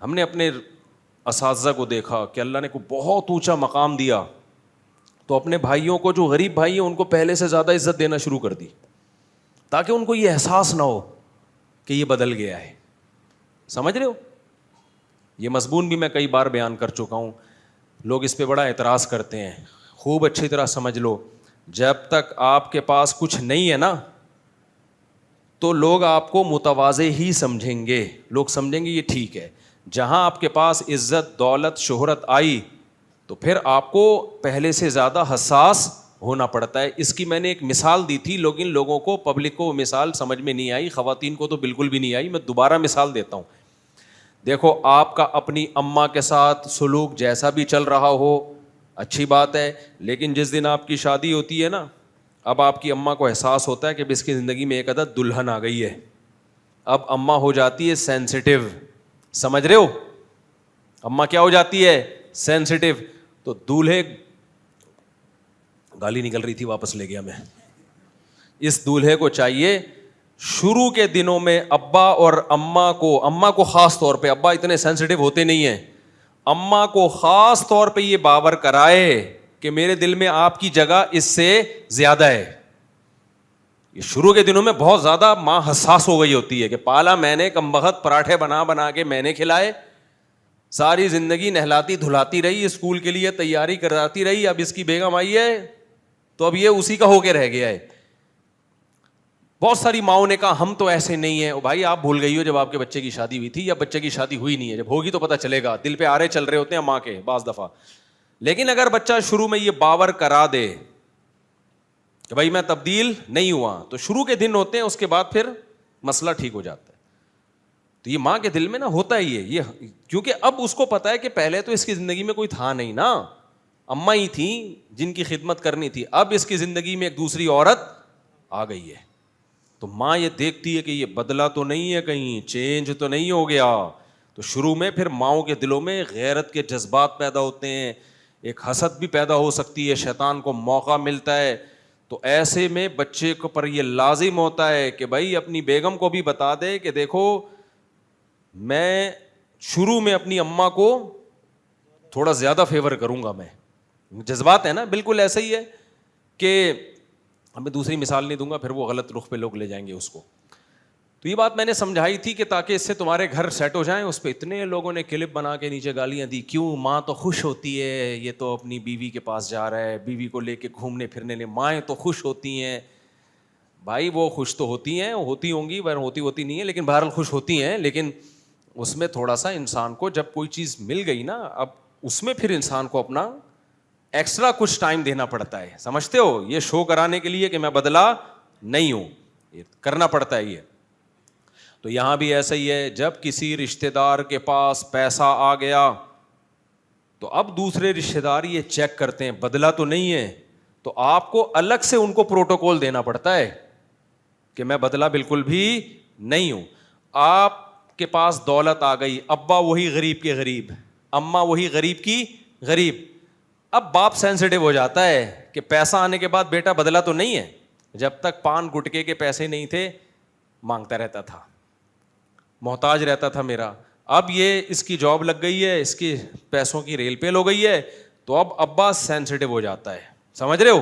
ہم نے اپنے اساتذہ کو دیکھا کہ اللہ نے کو بہت اونچا مقام دیا تو اپنے بھائیوں کو جو غریب بھائی ہیں ان کو پہلے سے زیادہ عزت دینا شروع کر دی تاکہ ان کو یہ احساس نہ ہو کہ یہ بدل گیا ہے. سمجھ رہے ہو؟ یہ مضمون بھی میں کئی بار بیان کر چکا ہوں, لوگ اس پہ بڑا اعتراض کرتے ہیں. خوب اچھی طرح سمجھ لو, جب تک آپ کے پاس کچھ نہیں ہے نا تو لوگ آپ کو متواضع ہی سمجھیں گے, لوگ سمجھیں گے یہ ٹھیک ہے. جہاں آپ کے پاس عزت, دولت, شہرت آئی تو پھر آپ کو پہلے سے زیادہ حساس ہونا پڑتا ہے. اس کی میں نے ایک مثال دی تھی, لیکن لوگوں کو, پبلک کو وہ مثال سمجھ میں نہیں آئی, خواتین کو تو بالکل بھی نہیں آئی. میں دوبارہ مثال دیتا ہوں. دیکھو, آپ کا اپنی اماں کے ساتھ سلوک جیسا بھی چل رہا ہو اچھی بات ہے, لیکن جس دن آپ کی شادی ہوتی ہے نا, اب آپ کی اماں کو احساس ہوتا ہے کہ اس کی زندگی میں ایک عدد دلہن آ گئی ہے. اب اماں ہو جاتی ہے سینسٹیو. سمجھ رہے ہو؟ اماں کیا ہو جاتی ہے؟ سینسٹیو. تو دولہے, گالی نکل رہی تھی واپس لے گیا میں. اس دولہے کو چاہیے شروع کے دنوں میں ابا اور اماں کو خاص طور پہ, ابا اتنے سینسٹیو ہوتے نہیں ہیں, اماں کو خاص طور پہ یہ باور کرائے کہ میرے دل میں آپ کی جگہ اس سے زیادہ ہے. یہ شروع کے دنوں میں بہت زیادہ ماں حساس ہو گئی ہوتی ہے کہ پالا میں نے, کمبخت پراٹھے بنا بنا کے میں نے کھلائے, ساری زندگی نہلاتی دھلاتی رہی, اسکول کے لیے تیاری کراتی رہی, اب اس کی بیگم آئی ہے تو اب یہ اسی کا ہو کے رہ گیا ہے. بہت ساری ماؤں نے کہا ہم تو ایسے نہیں ہیں. بھائی آپ بھول گئی ہو جب آپ کے بچے کی شادی ہوئی تھی, یا بچے کی شادی ہوئی نہیں ہے, جب ہوگی تو پتہ چلے گا. دل پہ آرے چل رہے ہوتے ہیں ماں کے بعض دفعہ. لیکن اگر بچہ شروع میں یہ باور کرا دے کہ بھائی میں تبدیل نہیں ہوا, تو شروع کے دن ہوتے ہیں, اس کے بعد پھر مسئلہ ٹھیک ہو جاتا ہے. تو یہ ماں کے دل میں نا ہوتا ہی ہے یہ, کیونکہ اب اس کو پتا ہے کہ پہلے تو اس کی زندگی میں کوئی تھا نہیں نا, اماں ہی تھیں جن کی خدمت کرنی تھی, اب اس کی زندگی میں ایک دوسری عورت آ گئی ہے. تو ماں یہ دیکھتی ہے کہ یہ بدلا تو نہیں ہے, کہیں چینج تو نہیں ہو گیا. تو شروع میں پھر ماؤں کے دلوں میں غیرت کے جذبات پیدا ہوتے ہیں, ایک حسد بھی پیدا ہو سکتی ہے, شیطان کو موقع ملتا ہے. تو ایسے میں بچے کو پر یہ لازم ہوتا ہے کہ بھائی اپنی بیگم کو بھی بتا دے کہ دیکھو میں شروع میں اپنی اماں کو تھوڑا زیادہ فیور کروں گا. میں جذبات ہے نا, بالکل ایسا ہی ہے کہ میں دوسری مثال نہیں دوں گا, پھر وہ غلط رخ پہ لوگ لے جائیں گے اس کو. تو یہ بات میں نے سمجھائی تھی کہ تاکہ اس سے تمہارے گھر سیٹ ہو جائیں. اس پہ اتنے لوگوں نے کلپ بنا کے نیچے گالیاں دی, کیوں ماں تو خوش ہوتی ہے, یہ تو اپنی بیوی کے پاس جا رہا ہے, بیوی کو لے کے گھومنے پھرنے لے, مائیں تو خوش ہوتی ہیں. بھائی وہ خوش تو ہوتی ہیں, ہوتی ہوں گی, ہوتی نہیں ہے, لیکن بہرحال خوش ہوتی ہیں. لیکن اس میں تھوڑا سا انسان کو جب کوئی چیز مل گئی نا, اب اس میں پھر انسان کو اپنا ایکسٹرا کچھ ٹائم دینا پڑتا ہے. سمجھتے ہو؟ یہ شو کرانے کے لیے کہ میں بدلا نہیں ہوں, یہ کرنا پڑتا ہے یہ. تو یہاں بھی ایسا ہی ہے, جب کسی رشتہ دار کے پاس پیسہ آ گیا تو اب دوسرے رشتہ دار یہ چیک کرتے ہیں بدلا تو نہیں ہے, تو آپ کو الگ سے ان کو پروٹوکول دینا پڑتا ہے کہ میں بدلا بالکل بھی نہیں ہوں. آپ کے پاس دولت آ گئی, ابا وہی غریب کے غریب, اماں وہی غریب کی غریب. اب باپ سینسٹیو ہو جاتا ہے کہ پیسہ آنے کے بعد بیٹا بدلا تو نہیں ہے. جب تک پان گٹکے کے پیسے نہیں تھے مانگتا رہتا تھا, محتاج رہتا تھا میرا. اب یہ اس کی جاب لگ گئی ہے, اس کی پیسوں کی ریل پیل ہو گئی ہے, تو اب ابا سینسٹیو ہو جاتا ہے. سمجھ رہے ہو؟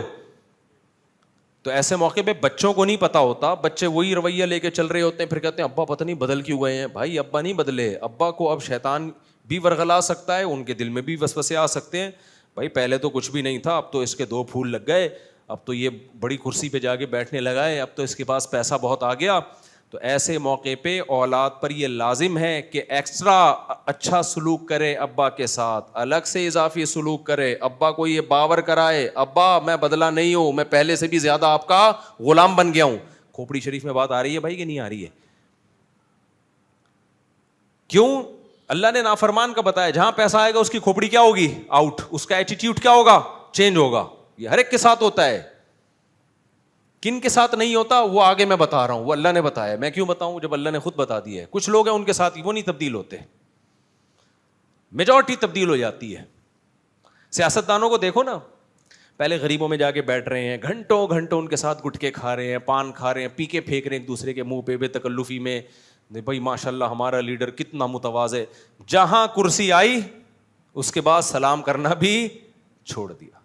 تو ایسے موقع پہ بچوں کو نہیں پتا ہوتا, بچے وہی رویہ لے کے چل رہے ہوتے ہیں, پھر کہتے ہیں ابا پتہ نہیں بدل کیوں گئے ہیں. بھائی ابا نہیں بدلے, ابا کو اب شیطان بھی ورغلا سکتا ہے, ان کے دل میں بھی وسوسے آ سکتے ہیں. بھائی پہلے تو کچھ بھی نہیں تھا, اب تو اس کے 2 پھول لگ گئے, اب تو یہ بڑی کرسی پہ جا کے بیٹھنے لگا ہے, اب تو اس کے پاس پیسہ بہت آ گیا. تو ایسے موقع پہ اولاد پر یہ لازم ہے کہ ایکسٹرا اچھا سلوک کرے ابا کے ساتھ, الگ سے اضافی سلوک کرے, ابا کو یہ باور کرائے ابا میں بدلا نہیں ہوں, میں پہلے سے بھی زیادہ آپ کا غلام بن گیا ہوں. کھوپڑی شریف میں بات آ رہی ہے بھائی کہ نہیں آ رہی ہے؟ کیوں؟ اللہ نے نافرمان کا بتایا, جہاں پیسہ آئے گا اس کی کھوپڑی کیا ہوگی؟ آؤٹ. اس کا ایٹیٹیوڈ کیا ہوگا؟ چینج ہوگا. یہ ہر ایک کے ساتھ ہوتا ہے. کن کے ساتھ نہیں ہوتا وہ آگے میں بتا رہا ہوں, وہ اللہ نے بتایا. میں کیوں بتاؤں جب اللہ نے خود بتا دیا ہے. کچھ لوگ ہیں ان کے ساتھ وہ نہیں تبدیل ہوتے, میجورٹی تبدیل ہو جاتی ہے. سیاستدانوں کو دیکھو نا, پہلے غریبوں میں جا کے بیٹھ رہے ہیں, گھنٹوں گھنٹوں ان کے ساتھ گٹکے کھا رہے ہیں, پان کھا رہے ہیں, پی کے پھینک رہے ہیں ایک دوسرے کے منہ پہ بے تکلفی میں, نہیں بھائی ماشاء اللہ ہمارا لیڈر کتنا متواضع, جہاں کرسی آئی اس کے بعد سلام کرنا بھی چھوڑ دیا.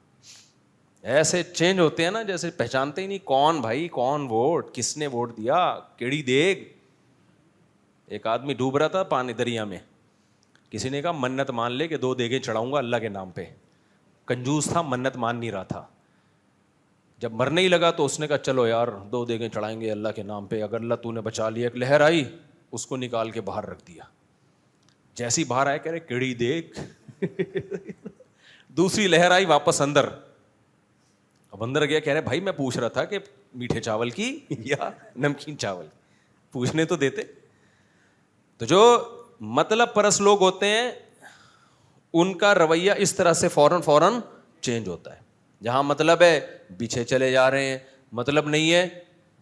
ایسے چینج ہوتے ہیں نا جیسے پہچانتے ہی نہیں کون بھائی کون ووٹ, کس نے ووٹ دیا, کیڑی دیگ. ایک آدمی ڈوب رہا تھا پانی دریا میں, کسی نے کہا منت مان لے کہ 2 دیگیں چڑھاؤں گا اللہ کے نام پہ. کنجوس تھا, منت مان نہیں رہا تھا. جب مرنے ہی لگا تو اس نے کہا چلو یار 2 دیگیں چڑھائیں گے اللہ کے نام پہ, اگر اللہ تو نے بچا لیا. ایک لہر آئی, اس کو نکال کے باہر رکھ دیا. جیسی باہر آئے کہہ رہے کیڑی دیکھ. دوسری لہر آئی واپس اندر. اب اندر گیا کہہ رہے بھائی میں پوچھ رہا تھا کہ میٹھے چاول کی یا نمکین چاول, پوچھنے تو دیتے. تو جو مطلب پرست لوگ ہوتے ہیں ان کا رویہ اس طرح سے فوراً چینج ہوتا ہے. جہاں مطلب ہے پیچھے چلے جا رہے ہیں, مطلب نہیں ہے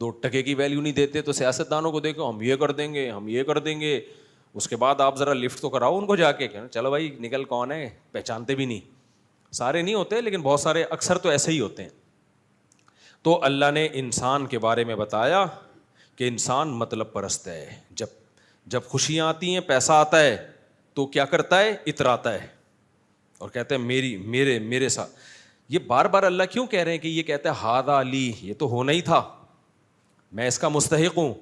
2 ٹکے کی ویلیو نہیں دیتے. تو سیاستدانوں کو دیکھو ہم یہ کر دیں گے, ہم یہ کر دیں گے. اس کے بعد آپ ذرا لفٹ تو کراؤ ان کو جا کے, چلو بھائی نکل, کون ہے پہچانتے بھی نہیں. سارے نہیں ہوتے لیکن بہت سارے, اکثر تو ایسے ہی ہوتے ہیں. تو اللہ نے انسان کے بارے میں بتایا کہ انسان مطلب پرست ہے. جب خوشیاں آتی ہیں, پیسہ آتا ہے تو کیا کرتا ہے, اتراتا ہے اور کہتے ہیں میرے ساتھ. یہ بار بار اللہ کیوں کہہ رہے ہیں کہ یہ کہتا ہے ہاذا لی, یہ تو ہونا ہی تھا, میں اس کا مستحق ہوں.